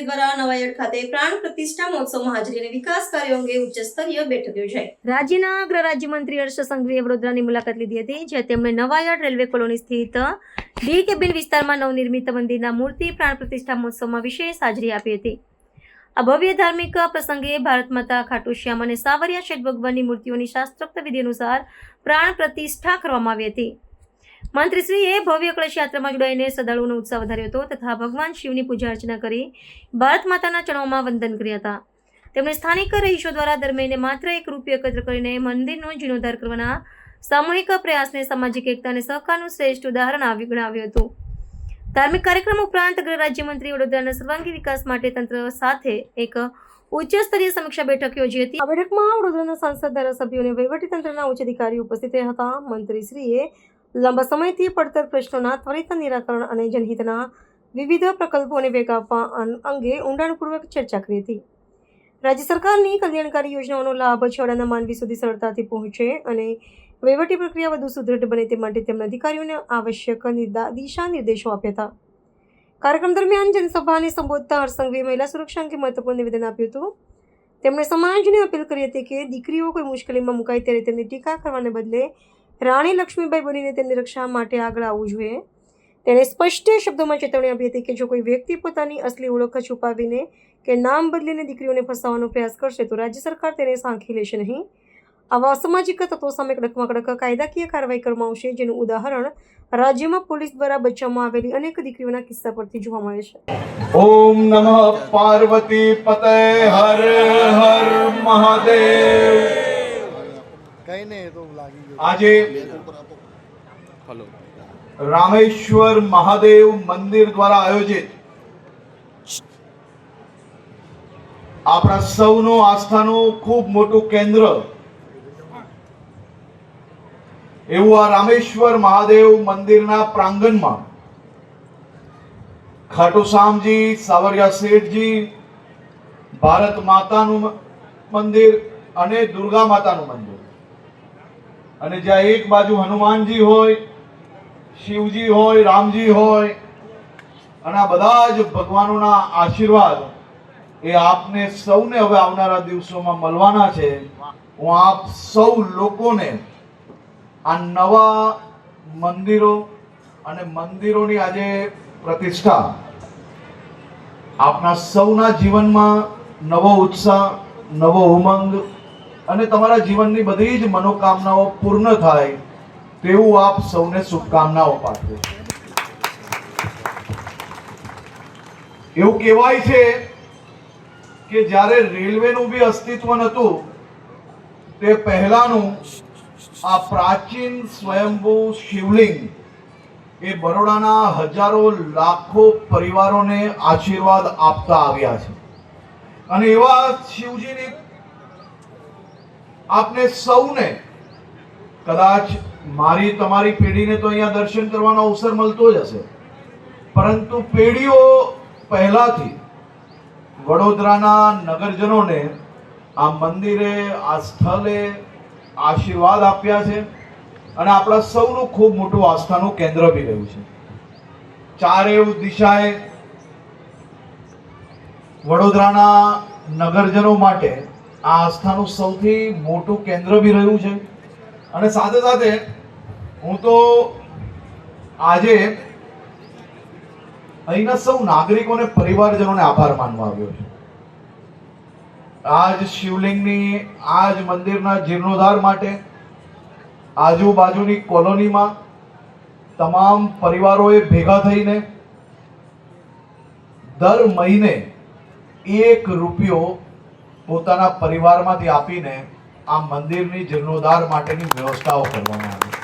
દ્વારા નવાયડ ખાતે પ્રાણ પ્રતિષ્ઠા મહોત્સવમાં હાજરી અને વિકાસ કાર્યો અંગે ઉચ્ચ સ્તરીય બેઠક યોજાઈ। રાજ્યના ગૃહ રાજ્યમંત્રી હર્ષ સંઘવીએ વડોદરાની મુલાકાત લીધી હતી, જ્યાં તેમણે નવાયડ રેલવે કોલોની સ્થિત ડી કેબિન વિસ્તારમાં નવનિર્મિત મંદિરના મૂર્તિ પ્રાણ પ્રતિષ્ઠા મહોત્સવમાં વિશેષ હાજરી આપી હતી। આ ભવ્ય ધાર્મિક પ્રસંગે ભારત માતા ખાટુ શ્યામ અને સાવરિયા શેઠ ભગવાનની મૂર્તિઓની શાસ્ત્રોક્ત વિધિ અનુસાર પ્રાણ પ્રતિષ્ઠા કરવામાં આવી હતી। મંત્રીશ્રીએ ભવ્ય કળશ યાત્રામાં જોડાઈને શ્રદ્ધાળુઓનો ઉત્સાહ વધાર્યો હતો તથા ભગવાન શિવની પૂજા અર્ચના કરી ભારત માતાના ચરણોમાં વંદન કર્યા હતા। તેમણે સ્થાનિક રહીશો દ્વારા દર મહિને માત્ર ₹1 એકત્ર કરીને મંદિરનો જીર્ણોદ્ધાર કરવાના સામૂહિક પ્રયાસને સામાજિક એકતા અને સહકારનું શ્રેષ્ઠ ઉદાહરણ ગણાવ્યું હતું। ધાર્મિક કાર્યક્રમ ઉપરાંત ગૃહ રાજ્યમંત્રી વડોદરાના સર્વાંગી વિકાસ માટે તંત્ર સાથે એક ઉચ્ચ સ્તરીય સમીક્ષા બેઠક યોજી હતી। આ બેઠકમાં વડોદરાના સાંસદ, ધારાસભ્યો અને વહીવટીતંત્રના ઉચ્ચ અધિકારીઓ ઉપસ્થિત રહ્યા હતા। મંત્રીશ્રીએ લાંબા સમયથી પડતર પ્રશ્નોના ત્વરિત નિરાકરણ અને જનહિતના વિવિધ પ્રકલ્પોને વેગ આપવા અંગે ઊંડાણપૂર્વક ચર્ચા કરી હતી। રાજ્ય સરકારની કલ્યાણકારી યોજનાઓનો લાભ છેવાડાના માનવી સુધી સરળતાથી પહોંચે અને વહીવટી પ્રક્રિયા વધુ સુદૃઢ બને તે માટે તેમના અધિકારીઓને આવશ્યક દિશા નિર્દેશો આપ્યા હતા। કાર્યક્રમ દરમિયાન જનસભાને સંબોધતા હર્ષ સંઘવીએ મહિલા સુરક્ષા અંગે મહત્વપૂર્ણ નિવેદન આપ્યું હતું। તેમણે સમાજને અપીલ કરી હતી કે દીકરીઓ કોઈ મુશ્કેલીમાં મુકાય ત્યારે તેમની ટીકા કરવાને બદલે રાણી લક્ષ્મીબાઈ બનીને તેમની રક્ષા માટે આગળ આવવું જોઈએ। તેણે સ્પષ્ટ શબ્દોમાં ચેતવણી આપી હતી કે જો કોઈ વ્યક્તિ પોતાની અસલી ઓળખ છુપાવીને કે નામ બદલીને દીકરીઓને ફસાવવાનો પ્રયાસ કરશે તો રાજ્ય સરકાર તેને સાંખી લેશે નહીં। આવા અસામાજિક તત્વો સામે કડકમાં કડક કાયદાકીય કાર્યવાહી કરવામાં આવશે, જેનું ઉદાહરણ રાજ્યમાં પોલીસ દ્વારા બચાવવામાં આવેલી અનેક દીકરીઓના કિસ્સા પરથી જોવા મળે છે। ઓમ નમઃ પાર્વતી પતે હર હર મહાદેવ। આજે રામેશ્વર મહાદેવ મંદિર દ્વારા આયોજિત આપણા સૌનું આસ્થાનું ખૂબ મોટું કેન્દ્ર એવું આ રામેશ્વર મહાદેવ મંદિરના પ્રાંગણમાં ખાટુ શ્યામજી, સાવરિયા શેઠજી, ભારત માતાનું મંદિર અને દુર્ગા માતાનું મંદિર, અને જ્યાં એક બાજુ હનુમાનજી હોય, શિવજી હોય, રામજી હોય, અને આ બધા જ ભગવાનોના આશીર્વાદ એ આપને સૌને હવે આવનારા દિવસોમાં મળવાના છે। હું આપ સૌ લોકોને આ નવા મંદિરો અને મંદિરોની આજે પ્રતિષ્ઠા આપના સૌના જીવનમાં નવો ઉત્સાહ, નવો ઉમંગ અને તમારા જીવનની બધી જ મનોકામનાઓ પૂર્ણ થાય તેવું આપ સૌને શુભકામનાઓ પાઠવું છું। એવું કહેવાય છે કે જ્યારે રેલવેનું બી અસ્તિત્વ નહોતું તે પહેલાનું આ પ્રાચીન સ્વયંભૂ શિવલિંગ એ બરોડાના હજારો લાખો પરિવારોને આશીર્વાદ આપતા આવ્યા છે, અને એવા શિવજીની આપને સૌને કદાચ મારી તમારી પેઢીને તો અહીંયા દર્શન કરવાનો અવસર મળતો જ હશે, પરંતુ પેઢીઓ પહેલાથી વડોદરાના નગરજનોને આ મંદિરે, આ સ્થળે આશીર્વાદ આપ્યા છે, અને આપણા સૌનું ખૂબ મોટું આસ્થાનું કેન્દ્ર બી રહ્યું છે। ચારે દિશાએ વડોદરાના નગરજનો માટે આ આસ્થાનું સૌથી મોટું કેન્દ્ર બી રહ્યું છે। અને સાથે સાથે હું તો આજે અહીંના સૌ નાગરિકોને, પરિવારજનોને આભાર માનવા આવ્યો છું। આજ શિવલિંગની, આજ મંદિરના જીર્ણોદ્ધાર માટે આજુબાજુની કોલોનીમાં તમામ પરિવારોએ ભેગા થઈને દર મહિને ₹1 પોતાના પરિવારમાંથી આપીને આ મંદિરની જીર્ણોદ્ધાર માટેની વ્યવસ્થાઓ કરવામાં આવી।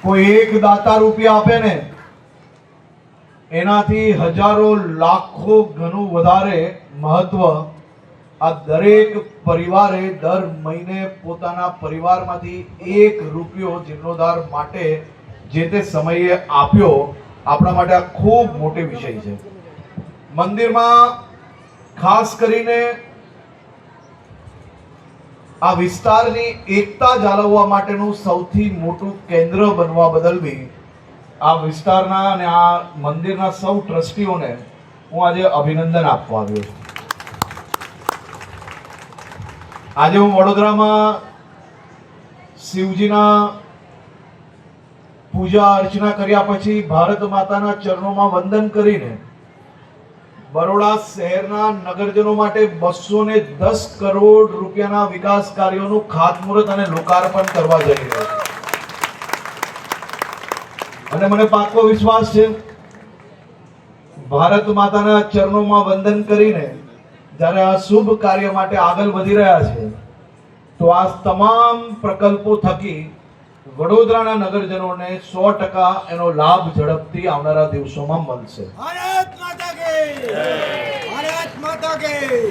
કોઈ એક દાતા રૂપિયા આપે ને એનાથી હજારો લાખો ગણું વધારે મહત્વ આ દરેક પરિવારે દર મહિને પોતાના પરિવારમાંથી ₹1 જીર્ણોદ્ધાર માટે જે તે સમયે આપ્યો, આપણા માટે આ ખૂબ મોટી વિષય છે। મંદિરમાં ખાસ કરીને આ વિસ્તારની એકતા જાળવવા માટેનું સૌથી મોટું કેન્દ્ર બનવા બદલ બી આ વિસ્તારના અને આ મંદિરના સૌ ટ્રસ્ટીઓને હું આજે અભિનંદન આપવા આવ્યો છું. આજે હું વડોદરામાં શિવજીના પૂજા અર્ચના કર્યા પછી ભારત માતાના ચરણોમાં વંદન કરીને બરોડા શહેરના નગરજનો માટે 210 કરોડ રૂપિયાના વિકાસ કાર્યોનું ખાતમુહૂર્ત અને લોકાર્પણ કરવા જઈ રહ્યો છું. અને મને પાકો વિશ્વાસ છે ભારત માતાના ચરણોમાં વંદન કરીને જ્યારે આ શુભ કાર્ય માટે આગળ વધી રહ્યા છે તો આ તમામ પ્રકલ્પો થકી વડોદરાના નગરજનોને 100% એનો લાભ ઝડપથી આવનારા દિવસોમાં મળશે. ભારત માતા કી ભારત માતા કી